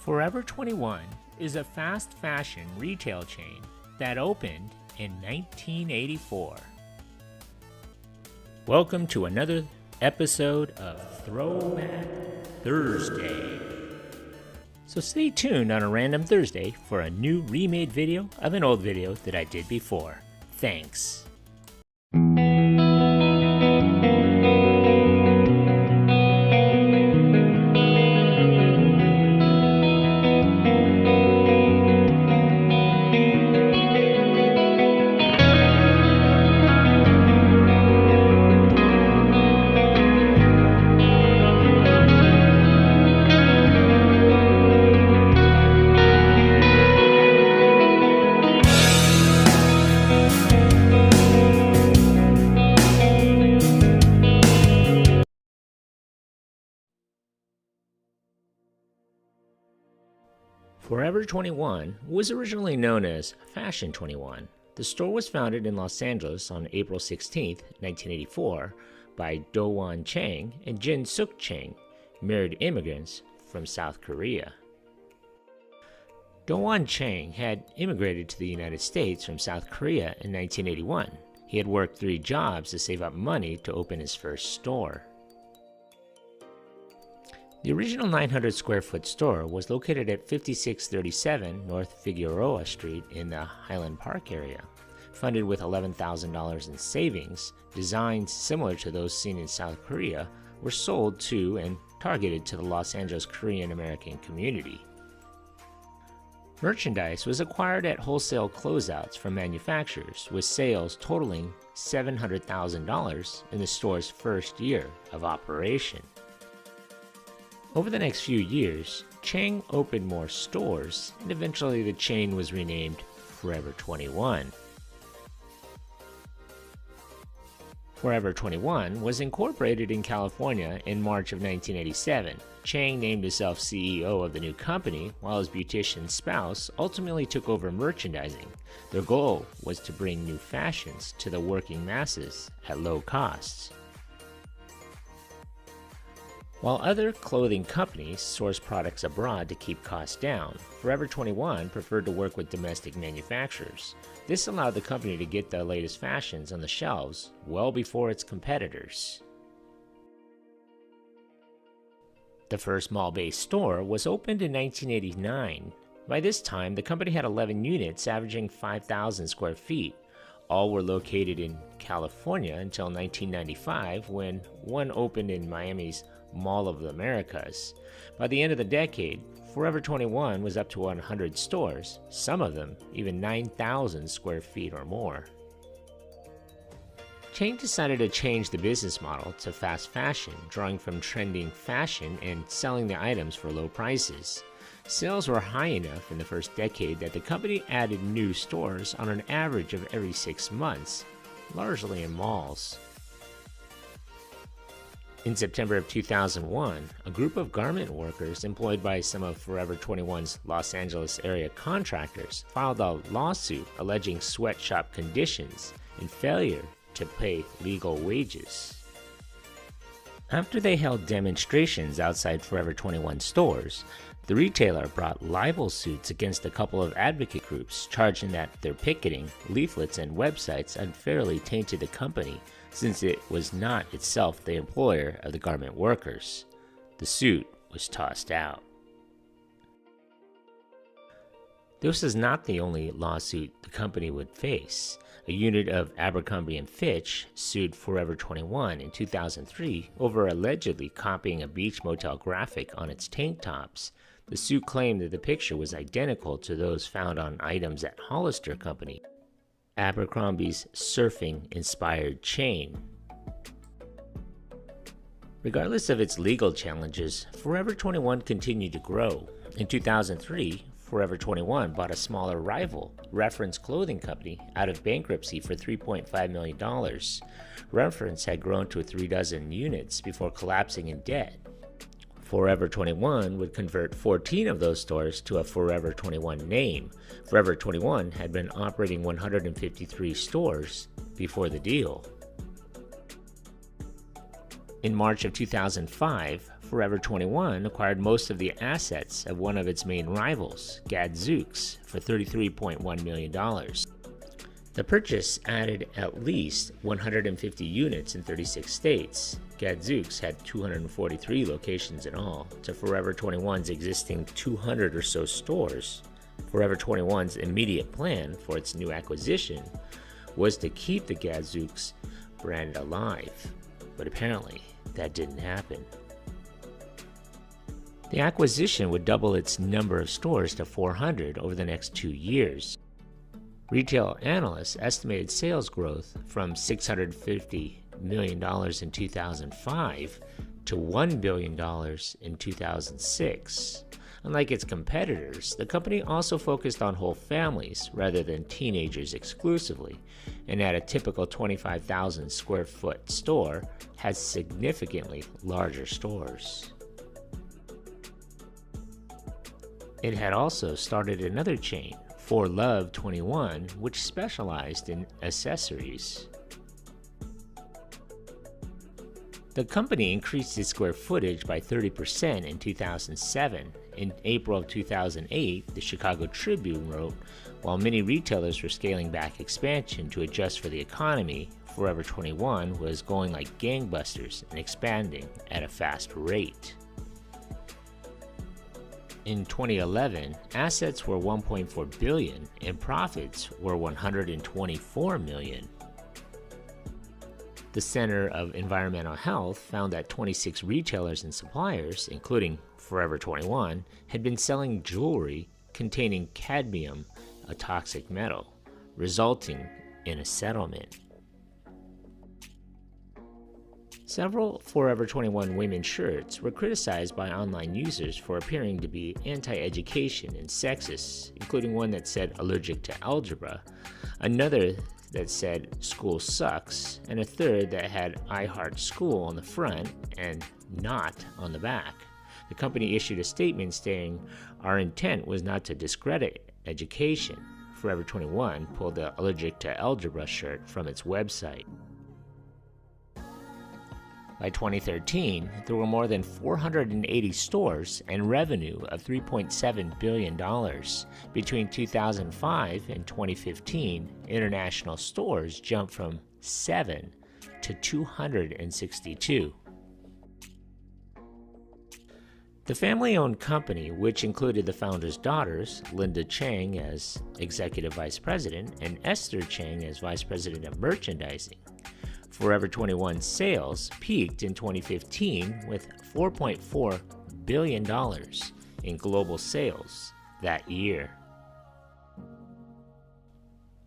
Forever 21 is a fast fashion retail chain that opened in 1984. Welcome to another episode of Throwback Thursday. So stay tuned on a random Thursday for a new remade video of an old video that I did before. Thanks. Forever 21 was originally known as Fashion 21. The store was founded in Los Angeles on April 16, 1984 by Do-Won Chang and Jin Suk Chang, married immigrants from South Korea. Do-Won Chang had immigrated to the United States from South Korea in 1981. He had worked 3 jobs to save up money to open his first store. The original 900 square foot store was located at 5637 North Figueroa Street in the Highland Park area. Funded with $11,000 in savings, designs similar to those seen in South Korea were sold to and targeted to the Los Angeles Korean American community. Merchandise was acquired at wholesale closeouts from manufacturers, with sales totaling $700,000 in the store's first year of operation. Over the next few years, Chang opened more stores, and eventually the chain was renamed Forever 21. Forever 21 was incorporated in California in March of 1987. Chang named himself CEO of the new company, while his beautician spouse ultimately took over merchandising. Their goal was to bring new fashions to the working masses at low costs. While other clothing companies sourced products abroad to keep costs down, Forever 21 preferred to work with domestic manufacturers. This allowed the company to get the latest fashions on the shelves well before its competitors. The first mall-based store was opened in 1989. By this time, the company had 11 units averaging 5,000 square feet. All were located in California until 1995, when one opened in Miami's Mall of the Americas. By the end of the decade, Forever 21 was up to 100 stores, some of them even 9,000 square feet or more. Chang decided to change the business model to fast fashion, drawing from trending fashion and selling the items for low prices. Sales were high enough in the first decade that the company added new stores on an average of every 6 months, largely in malls. In September of 2001, a group of garment workers employed by some of Forever 21's Los Angeles area contractors filed a lawsuit alleging sweatshop conditions and failure to pay legal wages. After they held demonstrations outside Forever 21 stores, the retailer brought libel suits against a couple of advocate groups, charging that their picketing, leaflets, and websites unfairly tainted the company, since it was not itself the employer of the garment workers. The suit was tossed out. This is not the only lawsuit the company would face. A unit of Abercrombie & Fitch sued Forever 21 in 2003 over allegedly copying a beach motel graphic on its tank tops. The suit claimed that the picture was identical to those found on items at Hollister Company, Abercrombie's surfing-inspired chain. Regardless of its legal challenges, Forever 21 continued to grow. In 2003, Forever 21 bought a smaller rival, Reference Clothing Company, out of bankruptcy for $3.5 million. Reference had grown to 36 units before collapsing in debt. Forever 21 would convert 14 of those stores to a Forever 21 name. Forever 21 had been operating 153 stores before the deal. In March of 2005, Forever 21 acquired most of the assets of one of its main rivals, Gadzooks, for $33.1 million. The purchase added at least 150 units in 36 states. Gadzooks had 243 locations in all to Forever 21's existing 200 or so stores. Forever 21's immediate plan for its new acquisition was to keep the Gadzooks brand alive, but apparently that didn't happen. The acquisition would double its number of stores to 400 over the next 2 years. Retail analysts estimated sales growth from $650 million in 2005 to $1 billion in 2006. Unlike its competitors, the company also focused on whole families rather than teenagers exclusively, and at a typical 25,000 square foot store, has significantly larger stores. It had also started another chain, For Love 21, which specialized in accessories. The company increased its square footage by 30% in 2007. In April of 2008, the Chicago Tribune wrote, while many retailers were scaling back expansion to adjust for the economy, Forever 21 was going like gangbusters and expanding at a fast rate. In 2011, assets were $1.4 billion and profits were $124 million. The Center of Environmental Health found that 26 retailers and suppliers, including Forever 21, had been selling jewelry containing cadmium, a toxic metal, resulting in a settlement. Several Forever 21 women's shirts were criticized by online users for appearing to be anti-education and sexist, including one that said allergic to algebra, another that said school sucks, and a third that had I Heart School on the front and not on the back. The company issued a statement stating, "Our intent was not to discredit education." Forever 21 pulled the allergic to algebra shirt from its website. By 2013, there were more than 480 stores and revenue of $3.7 billion. Between 2005 and 2015, international stores jumped from 7 to 262. The family-owned company, which included the founder's daughters, Linda Chang as executive vice president and Esther Chang as vice president of merchandising. Forever 21 sales peaked in 2015 with $4.4 billion in global sales that year.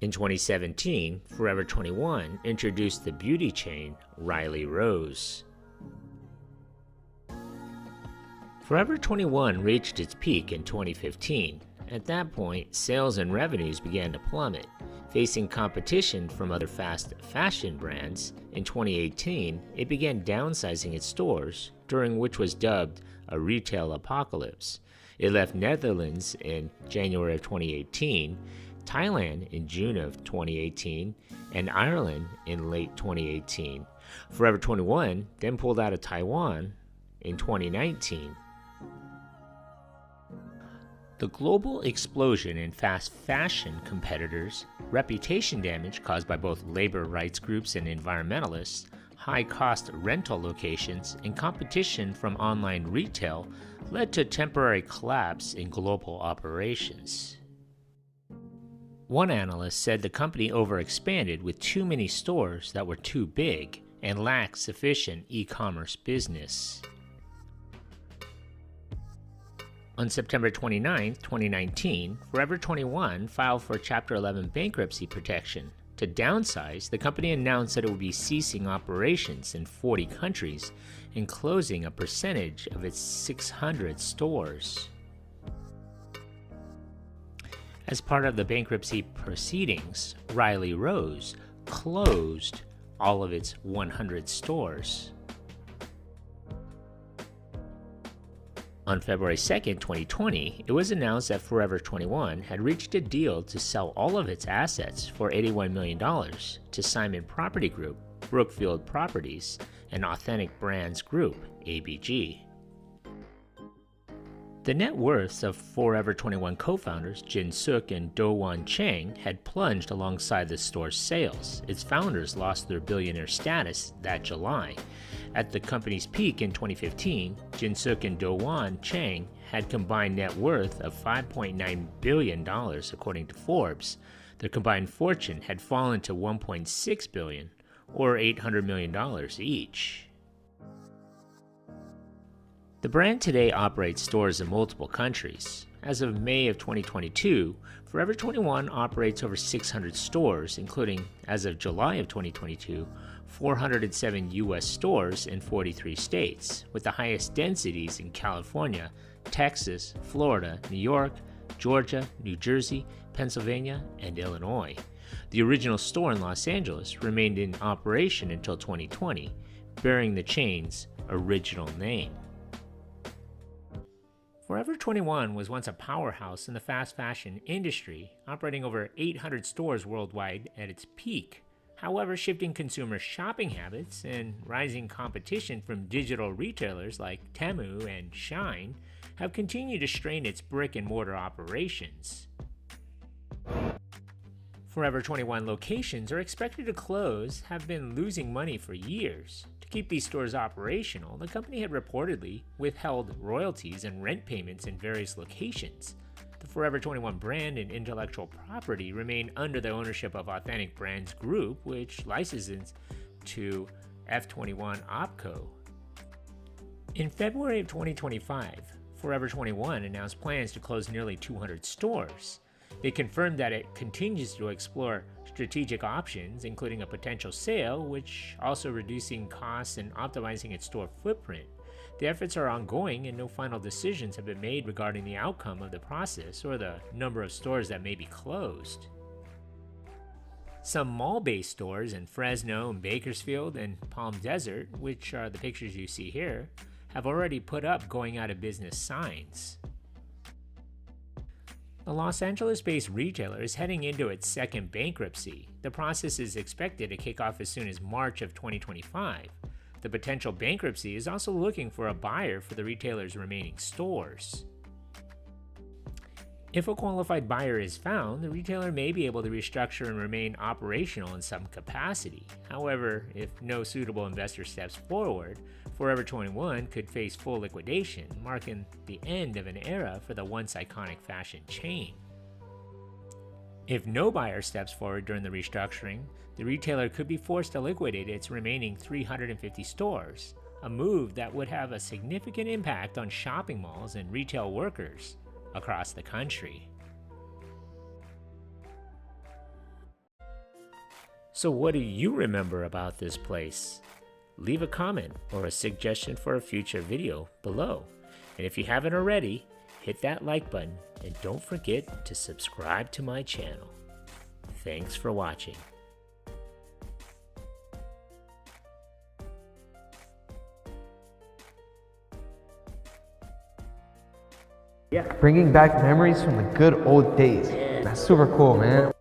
In 2017, Forever 21 introduced the beauty chain Riley Rose. Forever 21 reached its peak in 2015. At that point, sales and revenues began to plummet. Facing competition from other fast fashion brands, in 2018, it began downsizing its stores, during which was dubbed a retail apocalypse. It left Netherlands in January of 2018, Thailand in June of 2018, and Ireland in late 2018. Forever 21 then pulled out of Taiwan in 2019. The global explosion in fast fashion competitors, reputation damage caused by both labor rights groups and environmentalists, high-cost rental locations, and competition from online retail led to a temporary collapse in global operations. One analyst said the company overexpanded with too many stores that were too big and lacked sufficient e-commerce business. On September 29, 2019, Forever 21 filed for Chapter 11 bankruptcy protection. To downsize, the company announced that it would be ceasing operations in 40 countries and closing a percentage of its 600 stores. As part of the bankruptcy proceedings, Riley Rose closed all of its 100 stores. On February 2, 2020, it was announced that Forever 21 had reached a deal to sell all of its assets for $81 million to Simon Property Group, Brookfield Properties, and Authentic Brands Group, ABG. The net worths of Forever 21 co-founders Jin Suk and Do-Wan Chang had plunged alongside the store's sales. Its founders lost their billionaire status that July. At the company's peak in 2015, Jin Suk and Do-Wan Chang had combined net worth of $5.9 billion, according to Forbes. Their combined fortune had fallen to $1.6 billion, or $800 million each. The brand today operates stores in multiple countries. As of May of 2022, Forever 21 operates over 600 stores, including, as of July of 2022, 407 U.S. stores in 43 states, with the highest densities in California, Texas, Florida, New York, Georgia, New Jersey, Pennsylvania, and Illinois. The original store in Los Angeles remained in operation until 2020, bearing the chain's original name. Forever 21 was once a powerhouse in the fast fashion industry, operating over 800 stores worldwide at its peak. However, shifting consumer shopping habits and rising competition from digital retailers like Temu and Shein have continued to strain its brick-and-mortar operations. Forever 21 locations are expected to close, have been losing money for years. To keep these stores operational, the company had reportedly withheld royalties and rent payments in various locations. The Forever 21 brand and intellectual property remain under the ownership of Authentic Brands Group, which licenses to F21 OpCo. In February of 2025, Forever 21 announced plans to close nearly 200 stores. They confirmed that it continues to explore strategic options, including a potential sale, which also reducing costs and optimizing its store footprint. The efforts are ongoing and no final decisions have been made regarding the outcome of the process or the number of stores that may be closed. Some mall-based stores in Fresno and Bakersfield and Palm Desert, which are the pictures you see here, have already put up going out of business signs. The Los Angeles-based retailer is heading into its second bankruptcy. The process is expected to kick off as soon as March of 2025. The potential bankruptcy is also looking for a buyer for the retailer's remaining stores. If a qualified buyer is found, the retailer may be able to restructure and remain operational in some capacity. However, if no suitable investor steps forward, Forever 21 could face full liquidation, marking the end of an era for the once iconic fashion chain. If no buyer steps forward during the restructuring, the retailer could be forced to liquidate its remaining 350 stores, a move that would have a significant impact on shopping malls and retail workers across the country. So what do you remember about this place? Leave a comment or a suggestion for a future video below. And if you haven't already, hit that like button and don't forget to subscribe to my channel. Thanks for watching. Bringing back memories from the good old days. That's super cool, man.